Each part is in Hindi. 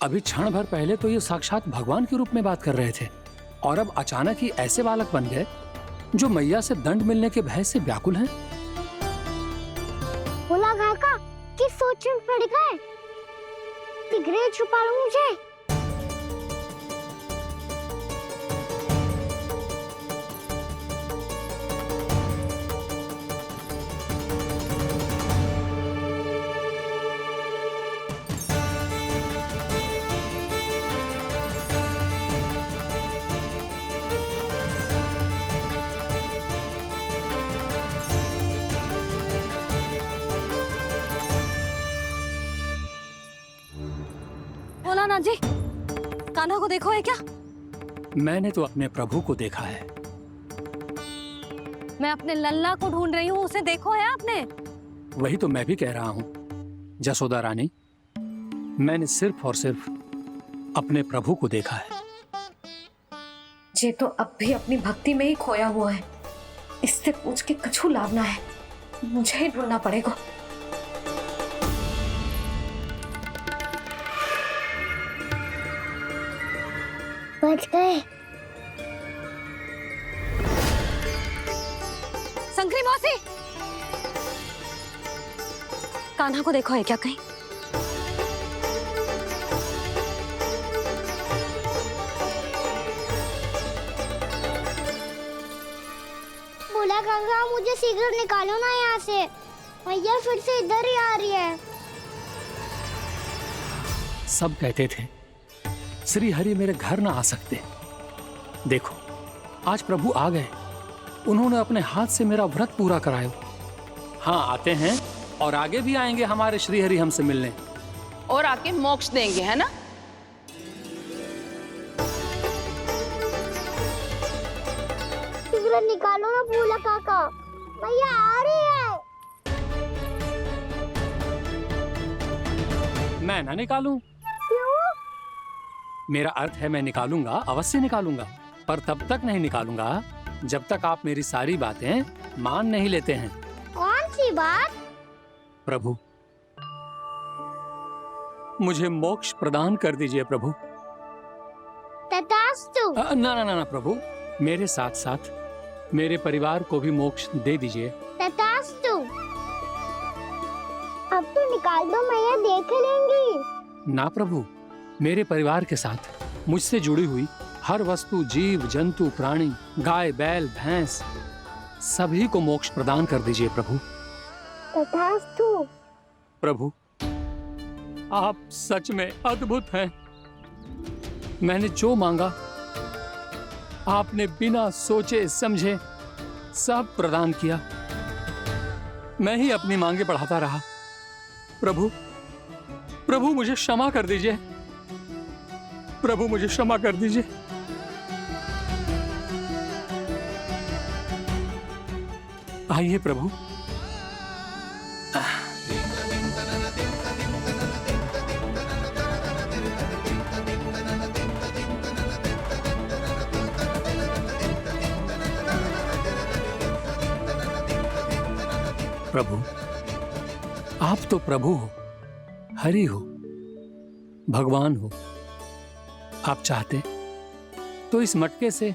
अभी क्षण भर पहले तो ये साक्षात भगवान के रूप में बात कर रहे थे और अब अचानक ही ऐसे बालक बन गए जो मैया से दंड मिलने के भय से व्याकुल हैं। भोला काका किस सोच में पड़ गए? सिगरेट छुपा लो मुझे। भोलानाथ जी, कान्हा को देखो है क्या? मैंने तो अपने प्रभु को देखा है। मैं अपने लल्ला को ढूंढ रही हूँ, उसे देखो है आपने? वही तो मैं भी कह रहा हूँ जसोदा रानी, मैंने सिर्फ और सिर्फ अपने प्रभु को देखा है। ये तो अब भी अपनी भक्ति में ही खोया हुआ है। इससे पूछ के कछु लाभ ना है, मुझे ही ढूंढना पड़ेगा। बच गए। संकरी मौसी, कान्हा को देखो है क्या कहीं? भोला काका मुझे सिगरेट निकालो ना यहाँ से। मैया फिर से इधर ही आ रही है। सब कहते थे श्री हरि मेरे घर ना आ सकते। देखो आज प्रभु आ गए, उन्होंने अपने हाथ से मेरा व्रत पूरा कराया। हाँ आते हैं और आगे भी आएंगे हमारे श्री हरि हमसे मिलने और आके मोक्ष देंगे, है ना? सिगरेट निकालो ना भोला काका, मैया आ रही है। मैं ना निकालूं? क्यों? मेरा अर्थ है मैं निकालूंगा, अवश्य निकालूंगा, पर तब तक नहीं निकालूंगा जब तक आप मेरी सारी बातें मान नहीं लेते हैं। कौन सी बात? प्रभु मुझे मोक्ष प्रदान कर दीजिए प्रभु। तथास्तु। ना ना ना ना प्रभु, मेरे साथ साथ मेरे परिवार को भी मोक्ष दे दीजिए। तथास्तु। अब तो निकाल दो, मैया देख लेंगी। ना प्रभु, मेरे परिवार के साथ मुझसे जुड़ी हुई हर वस्तु, जीव जंतु, प्राणी, गाय बैल भैंस, सभी को मोक्ष प्रदान कर दीजिए प्रभु। तथास्तु। प्रभु आप सच में अद्भुत हैं। मैंने जो मांगा आपने बिना सोचे समझे सब प्रदान किया। मैं ही अपनी मांगे बढ़ाता रहा। प्रभु प्रभु मुझे क्षमा कर दीजिए। प्रभु मुझे क्षमा कर दीजिए। आइए प्रभु। प्रभु आप तो प्रभु हो, हरि हो, भगवान हो। आप चाहते तो इस मटके से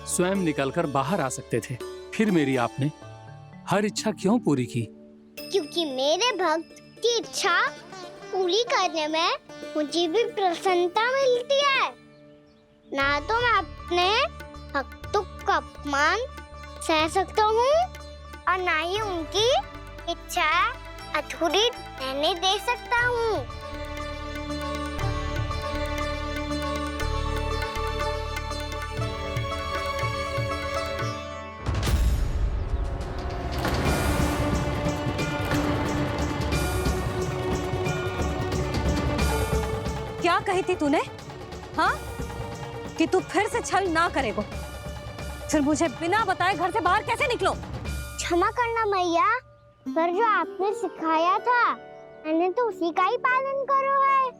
स्वयं निकलकर बाहर आ सकते थे, फिर मेरी आपने हर इच्छा क्यों पूरी की? क्योंकि मेरे भक्त की इच्छा पूरी करने में मुझे भी प्रसन्नता मिलती है। ना तो मैं अपने भक्तों का अपमान सह सकता हूँ और ना ही उनकी इच्छा अधूरी रहने दे सकता हूँ। क्या कही थी तूने? हाँ, कि तू फिर से छल ना करेगा। फिर मुझे बिना बताए घर से बाहर कैसे निकलो? क्षमा करना मैया, पर जो आपने सिखाया था मैंने तो उसी का ही पालन करो है।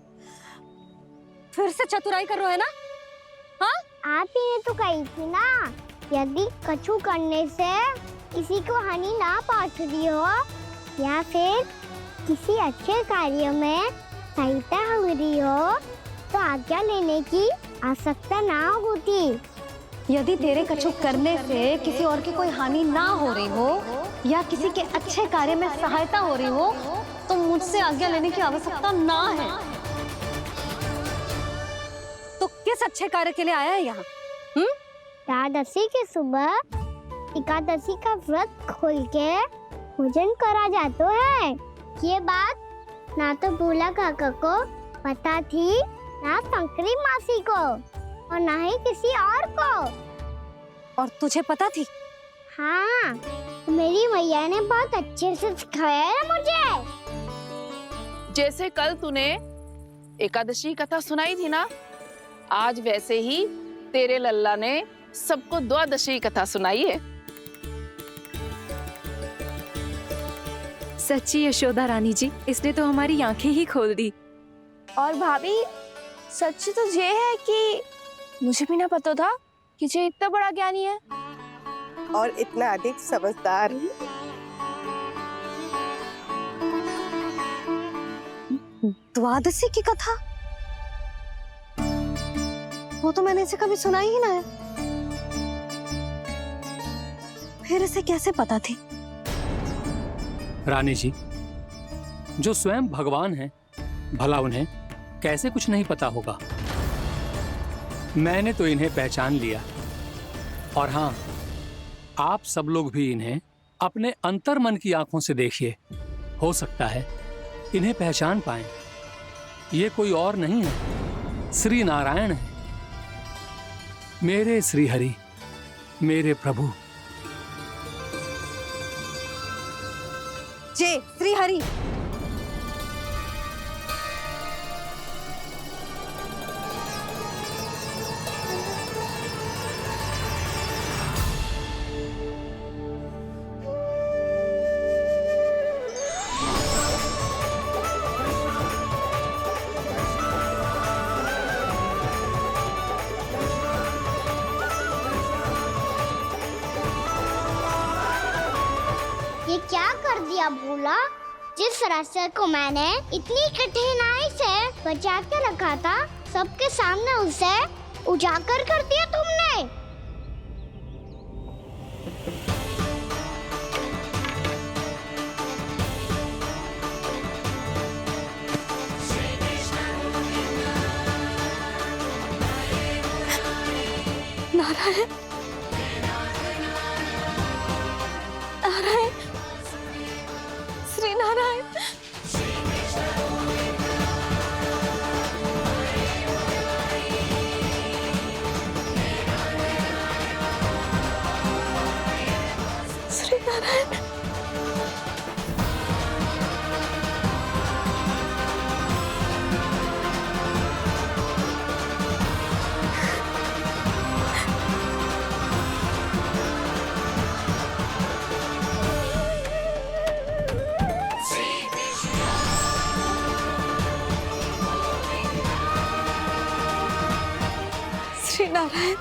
फिर से चतुराई कर रहे हो है ना? हाँ? आप ही ने तो कही थी ना, यदि कछु करने से किसी को हानि ना पहुंच रही हो या फिर किसी अच्छे कार्य में सहिता हो रही हो तो आज्ञा लेने की आवश्यकता ना होती। यदि तेरे कछु करने से किसी और की कोई हानि ना हो रही हो या किसी के अच्छे कार्य में सहायता हो रही हो तो मुझसे आज्ञा लेने की आवश्यकता ना है। तो किस अच्छे कार्य के लिए आया है यहाँ? एकादशी के सुबह एकादशी का व्रत खोल के भोजन करा जाता है। ये बात ना तो भोला काका को पता थी, ना शंकरी मासी को, और ना ही किसी और को। और तुझे पता थी? हाँ, मेरी मैया ने बहुत अच्छे से सिखाया है मुझे। जैसे कल तूने एकादशी कथा सुनाई थी ना, आज वैसे ही तेरे लल्ला ने सबको द्वादशी कथा सुनाई है। सच्ची यशोदा रानी जी, इसने तो हमारी आंखें ही खोल दी। और भाभी सच तो ये है कि मुझे भी ना पता था कि ये इतना बड़ा ज्ञानी है और इतना अधिक समझदार। द्वादशी की कथा? वो तो मैंने इसे कभी सुना ही ना है। फिर इसे कैसे पता थी? रानी जी, जो स्वयं भगवान हैं, भला उन्हें कैसे कुछ नहीं पता होगा। मैंने तो इन्हें पहचान लिया, और हाँ, आप सब लोग भी इन्हें अपने अंतर्मन की आंखों से देखिए। हो सकता है इन्हें पहचान पाएं। ये कोई और नहीं है, श्री नारायण है, मेरे श्री हरि, मेरे प्रभु। जय श्री हरि। ये क्या कर दिया भोला? जिस रास्ते को मैंने इतनी कठिनाई से बचा के रखा था, सबके सामने उसे उजागर कर दिया तुमने। नारायण, नारायण, श्री नारायण। श्री नारायण। श्री नारायण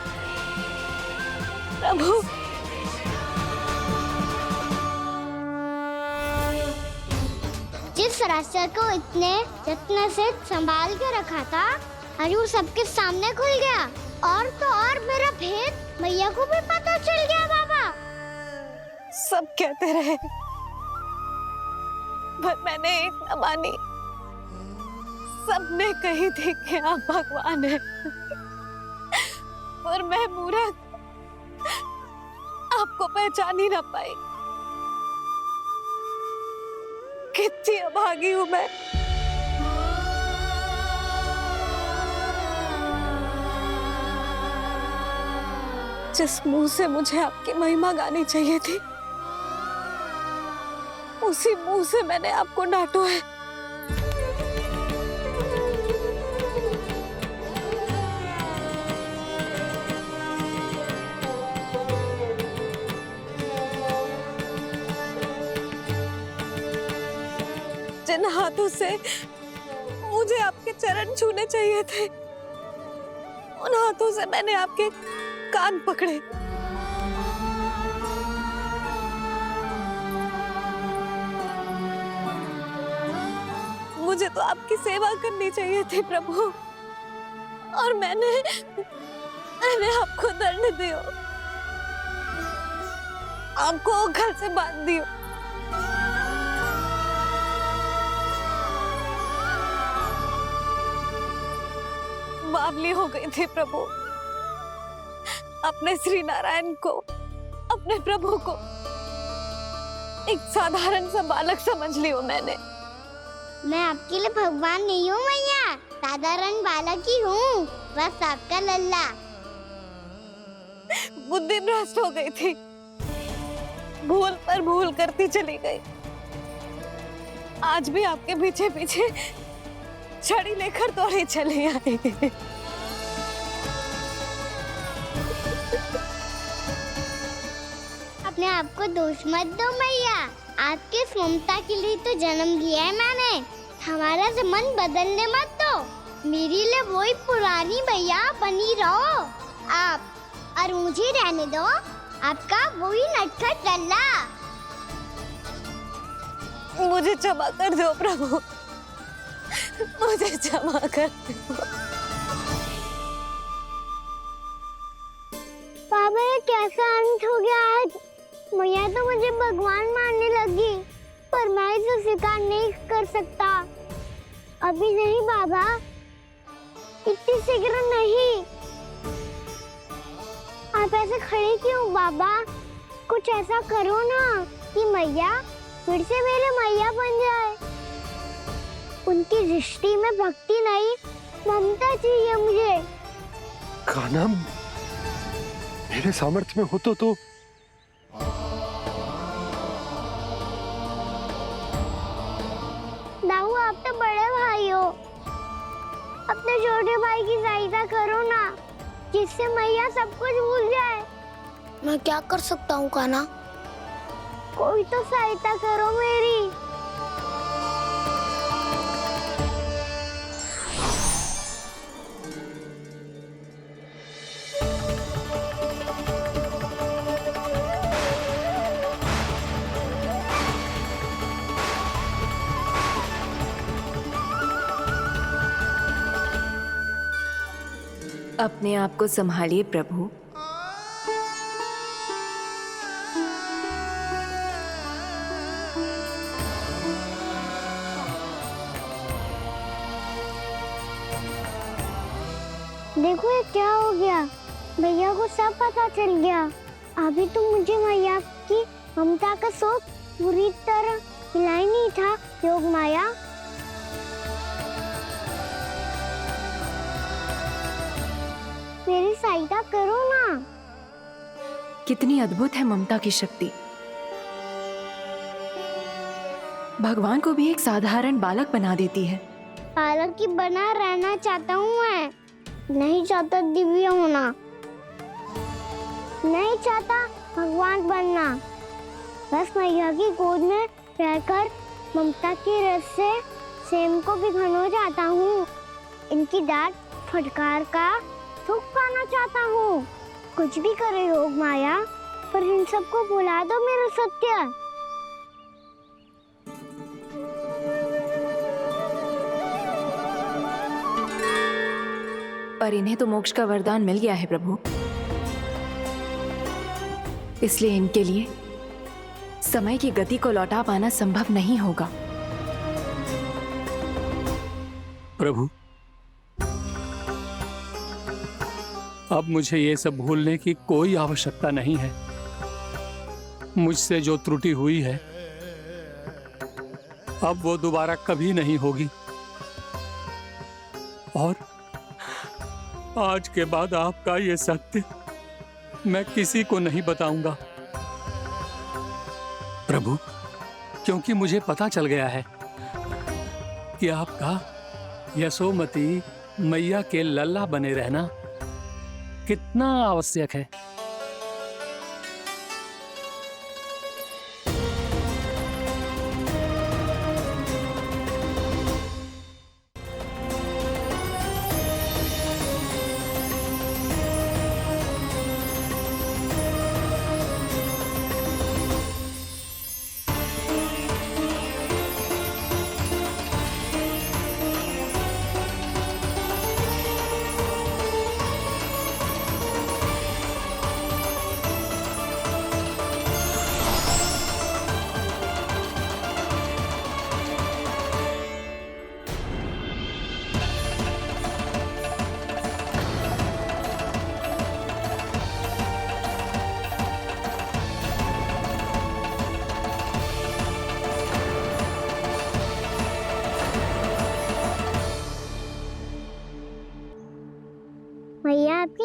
प्रभु। जिस रास्ते को इतने यत्न से संभाल के रखा था, आज वो सबके सामने खुल गया। और तो और मेरा भेद मैया को भी पता चल गया। बाबा सब कहते रहे पर मैंने एक न मानी। सबने कही थी कि आप भगवान हैं, और मैं मूर्ख आपको पहचान ही ना पाई। कितनी अभागी हूं मैं। जिस मुंह से मुझे आपकी महिमा गानी चाहिए थी, उसी मुंह से मैंने आपको डांटा है। जिन हाथों से मुझे आपके चरण छूने चाहिए थे, उन हाथों से मैंने आपके कान पकड़े। मुझे तो आपकी सेवा करनी चाहिए थी प्रभु, और मैंने आपको दंड दियो, आपको घर से बांध दियो। बावली हो गई थी प्रभु। अपने श्री नारायण को, अपने प्रभु को एक साधारण सा बालक समझ लियो मैंने। मैं आपके लिए भगवान नहीं हूँ मैया, साधारण बालक ही हूँ, बस आपका लल्ला। बुद्धि भ्रष्ट हो गई थी, भूल पर भूल करती चली गई। आज भी आपके पीछे पीछे छड़ी लेकर दौड़े चले आए। अपने आप को दोष मत दो मैया, आपके इस ममता के लिए तो जन्म लिया है मैंने। हमारा से मन बदलने मत दो, मेरे लिए वही पुरानी मैया बनी रहो आप, और मुझे रहने दो आपका वही नटखट लल्ला। मुझे क्षमा कर दो प्रभु, मुझे क्षमा कर दो। बाबा ये कैसा अंत हो गया आज? मैया तो मुझे भगवान मानने लगी, पर मैं इसे स्वीकार नहीं कर सकता। अभी नहीं बाबा, इतनी शीघ्र नहीं। आप ऐसे खड़े क्यों बाबा? कुछ ऐसा करो ना कि मैया फिर से मेरे मैया बन जाए। उनकी दृष्टि में भक्ति नहीं, ममता चाहिए मुझे। कान्हा, मेरे सामर्थ्य में हो तो दाऊ, आप तो बड़े भाई हो, अपने छोटे भाई की सहायता करो ना, जिससे मैया सब कुछ भूल जाए। मैं क्या कर सकता हूँ कान्हा? कोई तो सहायता करो मेरी। अपने आप को संभालिए प्रभु। देखो ये क्या हो गया, भैया को सब पता चल गया। अभी तो मुझे मैया की ममता का शौक पूरी तरह हिला ही नहीं था। योग माया, मेरी सहायता करो ना। कितनी अद्भुत है ममता की शक्ति। भगवान को भी एक साधारण बालक बना देती है। बालक की बना रहना चाहता हूँ मैं, नहीं चाहता दिव्य होना, नहीं चाहता भगवान बनना। बस मैया की गोद में रहकर ममता की रस से सेम को भी घनो चाहता हूँ। इनकी डांट फटकार का सुख पाना चाहता हूँ। कुछ भी करे योग माया, पर इन सबको भुला दो मेरा सत्य। पर इन्हें तो मोक्ष का वरदान मिल गया है प्रभु, इसलिए इनके लिए समय की गति को लौटा पाना संभव नहीं होगा। प्रभु, अब मुझे ये सब भूलने की कोई आवश्यकता नहीं है। मुझसे जो त्रुटि हुई है अब वो दोबारा कभी नहीं होगी, और आज के बाद आपका ये सत्य मैं किसी को नहीं बताऊंगा प्रभु, क्योंकि मुझे पता चल गया है कि आपका यशोमती मैया के लल्ला बने रहना कितना आवश्यक है।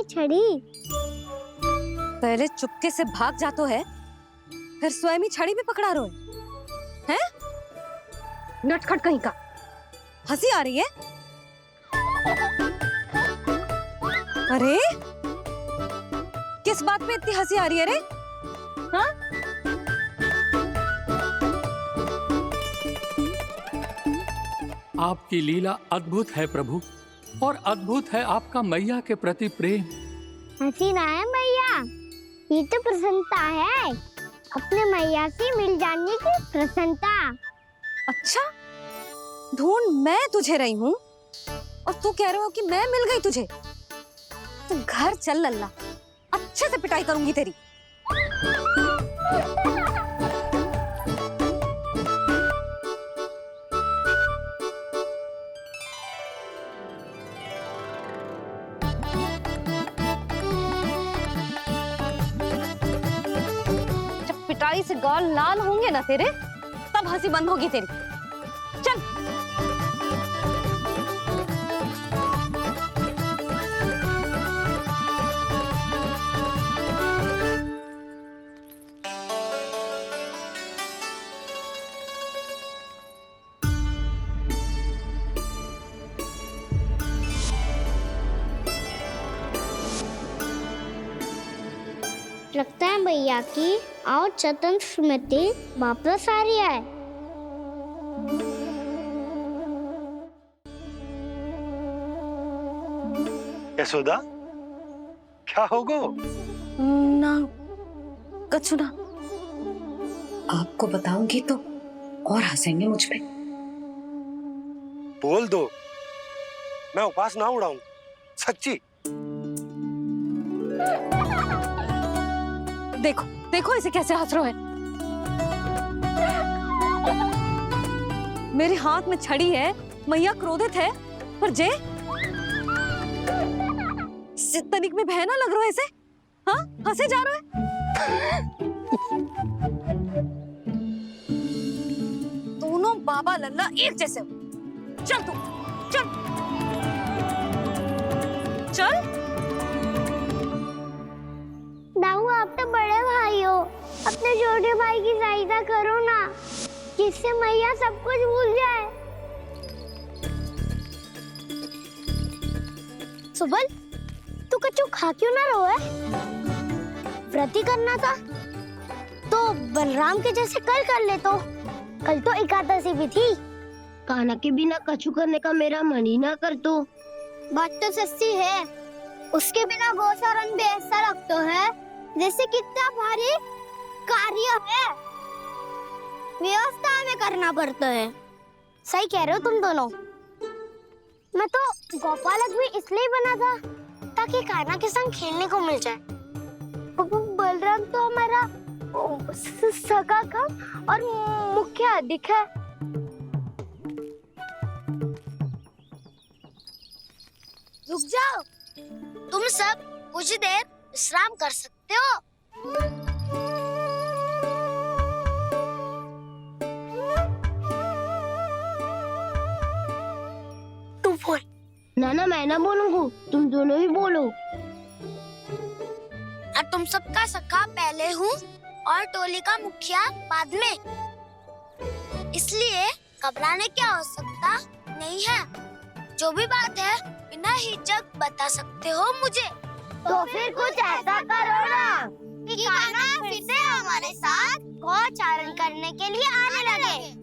छड़ी। पहले चुपके से भाग जातो है, फिर स्वयं ही छड़ी भी पकड़ा रो है? नटखट कहीं का। हंसी आ रही है? अरे किस बात पे इतनी हंसी आ रही है रे? हाँ? आपकी लीला अद्भुत है प्रभु, और अद्भुत है आपका मैया के प्रति प्रेम। हंसी ना है मैया, ये तो प्रसन्नता है, अपने मैया से मिल जाने की प्रसन्नता। अच्छा, ढूंढ मैं तुझे रही हूँ और तू कह रहे हो कि मैं मिल गई तुझे। तू घर चल लल्ला, अच्छे से पिटाई करूंगी तेरी। जब पिटाई से गाल लाल होंगे ना तेरे, तब हंसी बंद होगी तेरी। चल। लगता है भैया की और चतन स्मृति वापस आ रही है। यशोदा, क्या होगो? ना कछु ना। आपको बताऊंगी तो और हंसेंगे मुझ पे। बोल दो, मैं उपवास ना उड़ाऊं, सच्ची। देखो देखो इसे कैसे हंस रहा है। मेरे हाथ में छड़ी है, मैया क्रोधित है, पर जे तनिक में भय ना लग रहा है इसे? हाँ, हंसे जा रहा है। दोनों बाबा लल्ला एक जैसे हो। चल तू, चल चल। दाऊ, आप तो बड़े भाई हो, अपने छोटे भाई की सहायता करो ना, जिससे मैया सब कुछ भूल जाए। सुबल, तू कच्चू खा क्यों ना रो है? व्रती करना था तो बलराम के जैसे कल कर ले तो। कल तो एकादशी भी थी। कान्हा के बिना कछु करने का मेरा मन ही ना कर तो। बात तो सच्ची है, उसके बिना गोचरण भी ऐसा लगता है जैसे कितना भारी कार्य है, व्यवस्था में करना पड़ता है। सही कह रहे हो तुम दोनों। मैं तो गोपालक भी इसलिए बना था ताकि कान्हा के संग खेलने को मिल जाए। बलराम तो हमारा सगा कम और मुख्य अधिक है। रुक जाओ, तुम सब कुछ देर विश्राम कर सकते हो। तू बोल। ना मैं ना बोलूंगा, तुम दोनों ही बोलो। और तुम सबका सखा पहले हूँ और टोली का मुखिया बाद में, इसलिए घबराने की आवश्यकता नहीं है। जो भी बात है बिना हिचक बता सकते हो मुझे। तो फिर कुछ ऐसा करो ना कि कान्हा फिर से हमारे साथ गोचारण करने के लिए आने लगे।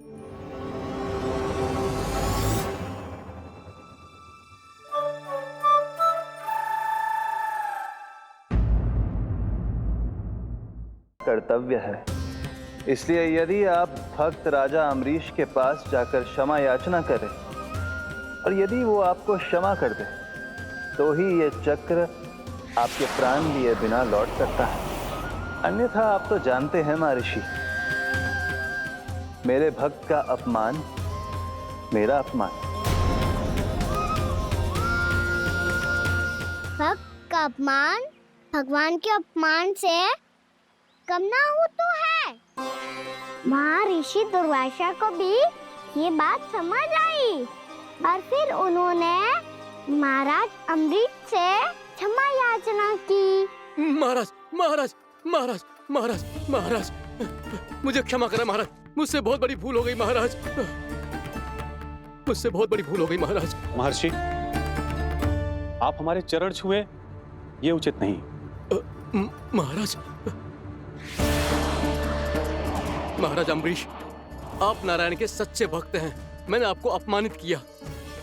कर्तव्य है, इसलिए यदि आप भक्त राजा अम्बरीश के पास जाकर क्षमा याचना करें और यदि वो आपको क्षमा कर दे तो ही ये चक्र आपके प्राण लिए बिना लौट सकता है। अन्यथा आप तो जानते हैं महर्षि, मेरे भक्त का अपमान मेरा अपमान। भक्त का अपमान भगवान के अपमान से कम ना हो तो है। महर्षि दुर्वासा को भी ये बात समझ आई और फिर उन्होंने महाराज अम्बरीश से क्षमा याचना की। महाराज महाराज महाराज महाराज महाराज, मुझे क्षमा करें महाराज, मुझसे बहुत बड़ी भूल हो गई महाराज, मुझसे बहुत बड़ी भूल हो गई महाराज। महर्षि, आप हमारे चरण छुए ये उचित नहीं। महाराज, महाराज अम्बरीश, आप नारायण के सच्चे भक्त हैं। मैंने आपको अपमानित किया,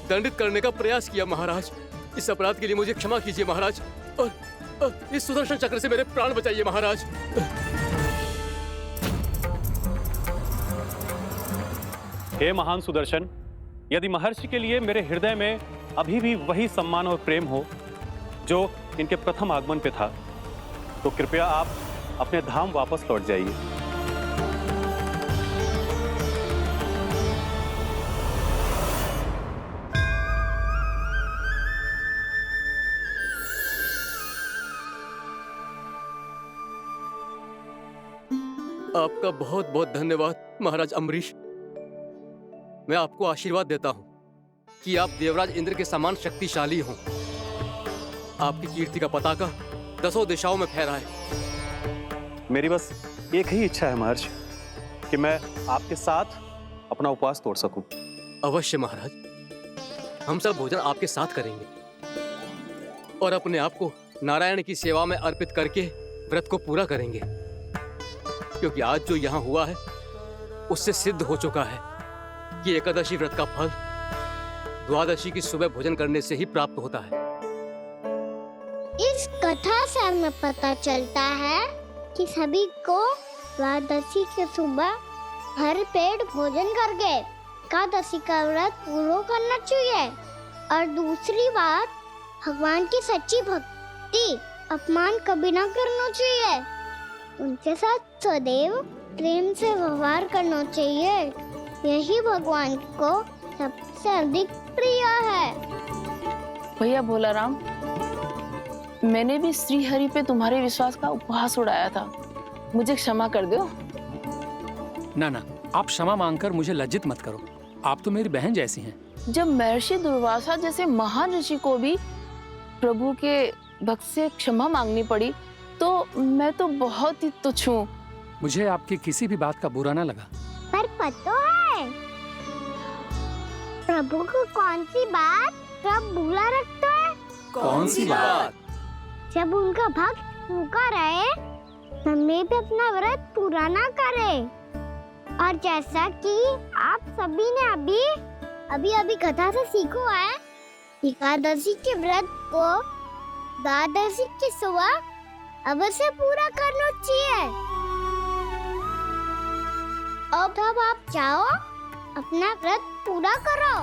दंडित करने का प्रयास किया महाराज। इस अपराध के लिए मुझे क्षमा कीजिए महाराज, और इस सुदर्शन चक्र से मेरे प्राण बचाइए महाराज। हे महान सुदर्शन, यदि महर्षि के लिए मेरे हृदय में अभी भी वही सम्मान और प्रेम हो जो इनके प्रथम आगमन पे था, तो कृपया आप अपने धाम वापस लौट जाइए। आपका बहुत बहुत धन्यवाद महाराज अम्बरीश। मैं आपको आशीर्वाद देता हूं कि आप देवराज इंद्र के समान शक्तिशाली हों। आपकी कीर्ति का पताका 10 दिशाओं में फहराए। मेरी बस एक ही इच्छा है महर्षि, कि मैं आपके साथ अपना उपवास तोड़ सकूं। अवश्य महाराज, हम सब भोजन आपके साथ करेंगे और अपने आप को नारायण की सेवा में अर्पित करके व्रत को पूरा करेंगे, क्योंकि आज जो यहाँ हुआ है उससे सिद्ध हो चुका है कि एकादशी व्रत का फल द्वादशी की सुबह भोजन करने से ही प्राप्त होता है। इस कथा से हमें पता चलता है कि सभी को द्वादशी के सुबह भर पेट भोजन करके एकादशी का व्रत पूरा करना चाहिए। और दूसरी बात, भगवान की सच्ची भक्ति अपमान कभी ना करना चाहिए। उनके साथ सदैव प्रेम से व्यवहार करना चाहिए। यही भगवान को सबसे अधिक प्रिय है। भैया भोलाराम, मैंने भी श्री हरि पे तुम्हारे विश्वास का उपहास उड़ाया था, मुझे क्षमा कर दो। ना ना, आप क्षमा मांगकर मुझे लज्जित मत करो, आप तो मेरी बहन जैसी हैं। जब महर्षि दुर्वासा जैसे महान ऋषि को भी प्रभु के भक्त से क्षमा मांगनी पड़ी, तो मैं तो बहुत ही तुच्छ हूँ। मुझे आपकी किसी भी बात का बुरा ना लगा। पर पता है प्रभु को कौन सी बात कब बुरा रखता है? कौन सी बात? जब उनका भक्त भूखा रहे, हमें भी अपना व्रत पूरा ना करे। और जैसा कि आप सभी ने अभी कथा से सीखो है, एकादशी के व्रत को द्वादशी की सुबह अवश्य पूरा करना चाहिए। अब आप जाओ, अपना व्रत पूरा करो।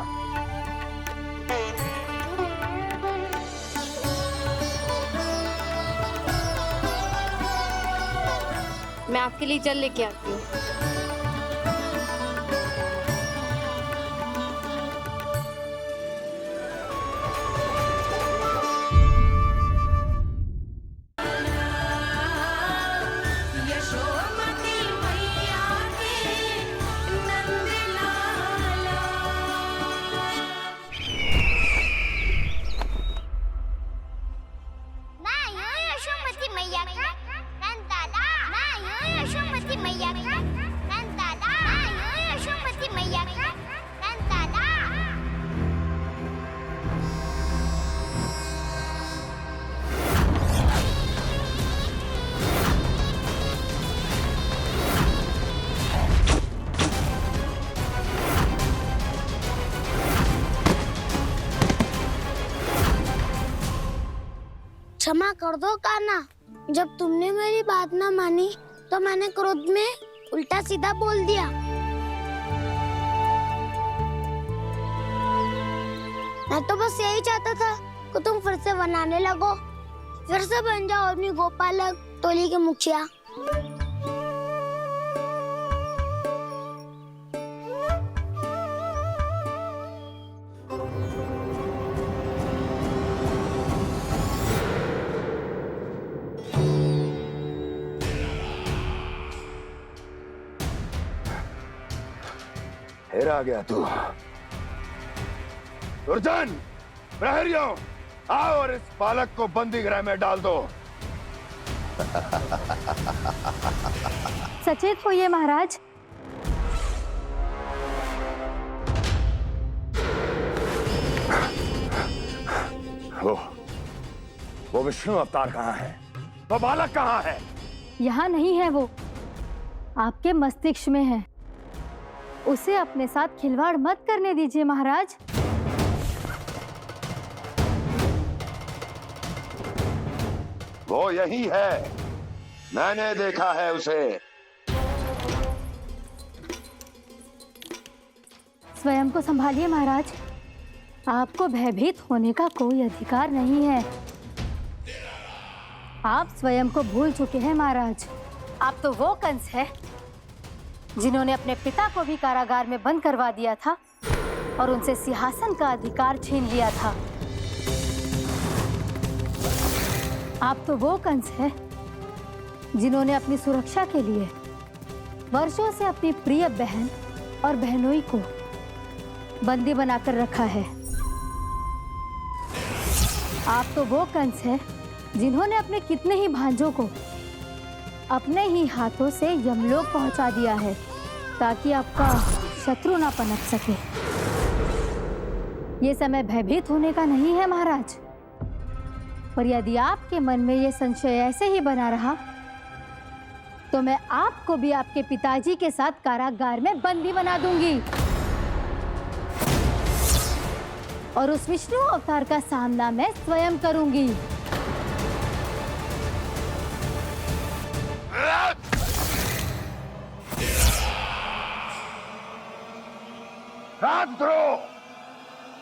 मैं आपके लिए जल लेके आती हूँ। क्षमा कर दो कान्हा, जब तुमने मेरी बात ना मानी तो मैंने क्रोध में उल्टा सीधा बोल दिया। मैं तो बस यही चाहता था कि तुम फिर से बनाने लगो, फिर से बन जाओ अपनी गोपालक टोली के मुखिया। फिर आ गया तू। दुर्जन, प्रहरियों, आओ और इस बालक को बंदी गृह में डाल दो। सचेत होइए महाराज। वो विष्णु अवतार कहाँ है? वो बालक कहाँ है? यहाँ नहीं है वो, आपके मस्तिष्क में है। उसे अपने साथ खिलवाड़ मत करने दीजिए महाराज। वो यही है, मैंने देखा है उसे। स्वयं को संभालिए महाराज, आपको भयभीत होने का कोई अधिकार नहीं है। आप स्वयं को भूल चुके हैं महाराज। आप तो वो कंस है जिन्होंने अपने पिता को भी कारागार में बंद करवा दिया था और उनसे सिंहासन का अधिकार छीन लिया था। आप तो वो कंस है जिन्होंने अपनी सुरक्षा के लिए वर्षों से अपनी प्रिय बहन और बहनोई को बंदी बनाकर रखा है। आप तो वो कंस है जिन्होंने अपने कितने ही भांजों को अपने ही हाथों से यमलोक पहुंचा दिया है ताकि आपका शत्रु ना पनप सके। ये समय भयभीत होने का नहीं है महाराज, पर यदि आपके मन में ये संशय ऐसे ही बना रहा तो मैं आपको भी आपके पिताजी के साथ कारागार में बंदी बना दूंगी और उस विष्णु अवतार का सामना मैं स्वयं करूंगी। राजद्रोह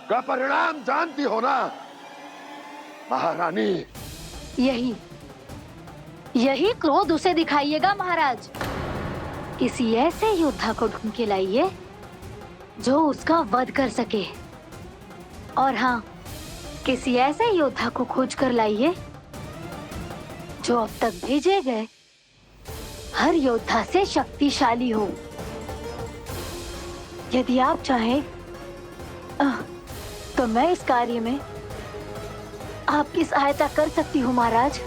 का परिणाम जानती हो ना महारानी? यही क्रोध उसे दिखाइएगा महाराज। किसी ऐसे योद्धा को ढूंढ के लाइए जो उसका वध कर सके। और हाँ, किसी ऐसे योद्धा को खोज कर लाइए जो अब तक भेजे गए हर योद्धा से शक्तिशाली हो। यदि आप चाहें तो मैं इस कार्य में आपकी सहायता कर सकती हूँ महाराज।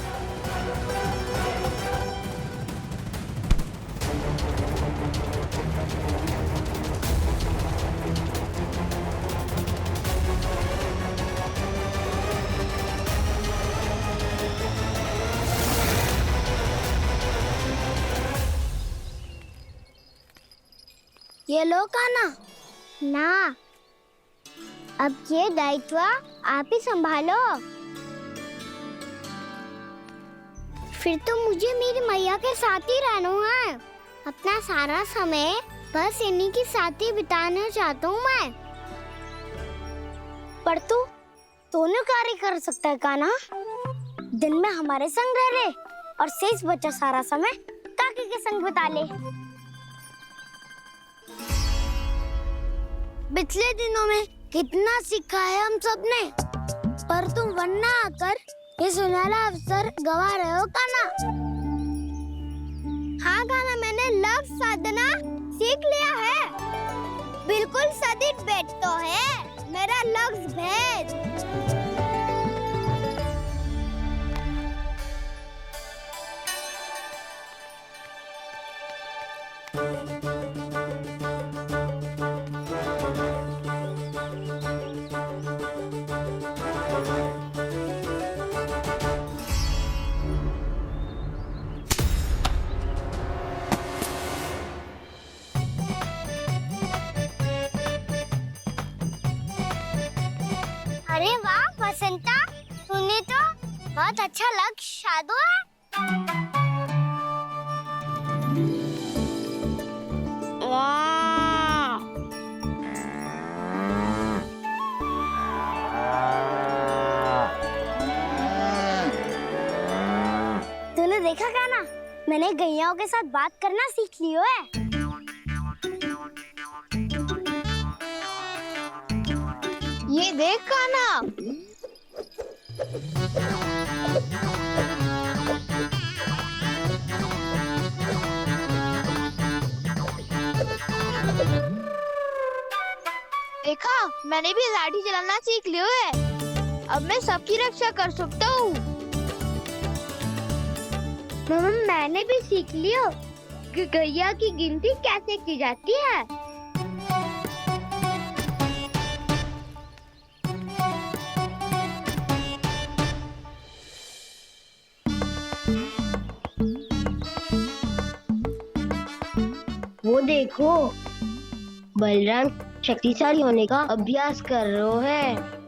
ये लो कान्हा। ना, अब ये दायित्व आप ही संभालो। फिर तो मुझे मेरी मैया के साथ ही रहना है। अपना सारा समय बस इन्हीं के साथ ही बिताना चाहता हूँ मैं। पर तू दोनों कार्य कर सकता है कान्हा। दिन में हमारे संग रह ले और शेष बचा सारा समय काकी के संग बिता ले। पिछले दिनों में कितना सीखा है हम सब ने, पर तुम वरना आकर ये सुनहरा अवसर गवा रहे हो कान्हा। हाँ कान्हा, मैंने लक्ष्य साधना सीख लिया है। बिल्कुल सदित भेद तो है मेरा लक्ष्य भेद। अरे वाह बसंता, तूने तो बहुत अच्छा लक्ष्य साधा है। वाह, तूने देखा कान्हा, मैंने गैयाओं के साथ बात करना सीख लियो है। ये देख कान्हा, देखा मैंने भी लाठी चलाना सीख लियो है। अब मैं सबकी रक्षा कर सकता हूँ। मम्मा मैंने भी सीख लिया कि गैया की गिनती कैसे की जाती है। वो देखो बलराम शक्तिशाली होने का अभ्यास कर रहे हैं।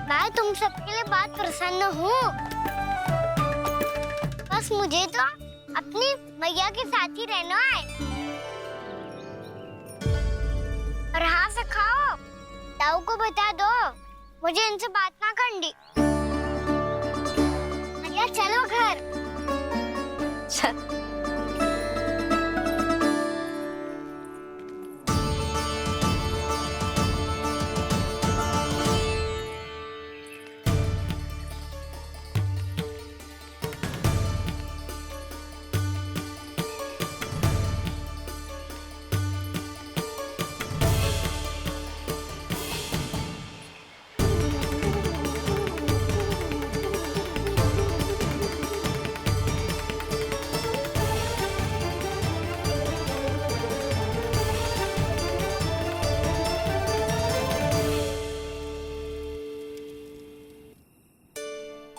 मैं तुम सबके लिए बहुत प्रसन्न हूँ। बस मुझे तो अपनी मैया के साथ ही रहना है। और हाँ सखाओ, ताऊ को बता दो मुझे इनसे बात ना करनी। मैया चलो घर।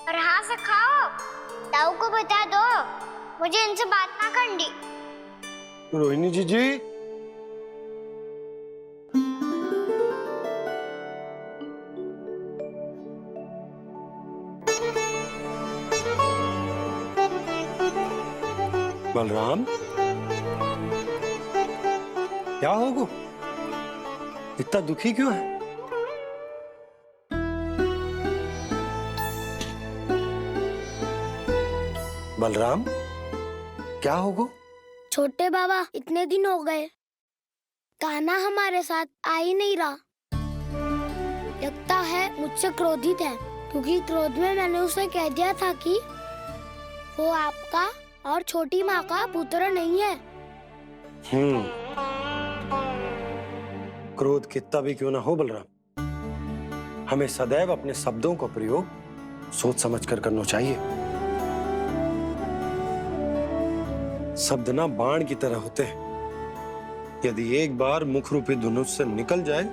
और हाँ सखाओ, ताऊ को बता दो मुझे इनसे बात ना करनी। रोहिणी जी बलराम, क्या होगा? इतना दुखी क्यों है? बलराम, क्या होगा? छोटे बाबा इतने दिन हो गए, कान्हा हमारे साथ आ ही नहीं रहा। लगता है मुझसे क्रोधित है, क्योंकि क्रोध में मैंने उसे कह दिया था कि वो आपका और छोटी माँ का पुत्र नहीं है। क्रोध कितना भी क्यों ना हो बलराम, हमें सदैव अपने शब्दों का प्रयोग सोच समझ कर करना चाहिए। शब्द ना बाण की तरह होते हैं, यदि एक बार मुख रूपी धनुष से निकल जाए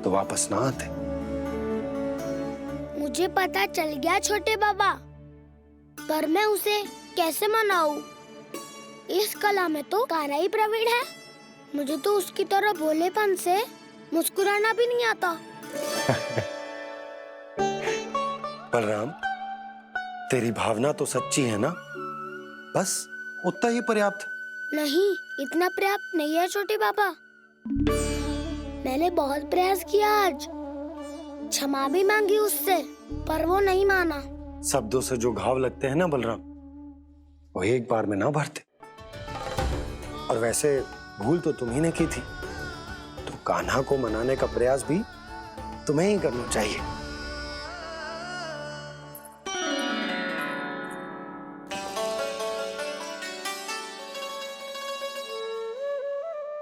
तो वापस ना आते। मुझे पता चल गया छोटे बाबा, पर मैं उसे कैसे मनाऊं? इस कला में तो कान्हा ही प्रवीण है। मुझे तो उसकी तरह भोलेपन से मुस्कुराना भी नहीं आता। बलराम, तेरी भावना तो सच्ची है ना, बस उतना ही पर्याप्त। नहीं, इतना पर्याप्त नहीं है छोटे बाबा। मैंने बहुत प्रयास किया आज, क्षमा भी मांगी उससे, पर वो नहीं माना। शब्दों से जो घाव लगते हैं ना बलराम, वो एक बार में ना भरते। और वैसे भूल तो तुम्ही ने की थी, तो कान्हा को मनाने का प्रयास भी तुम्हें ही करना चाहिए।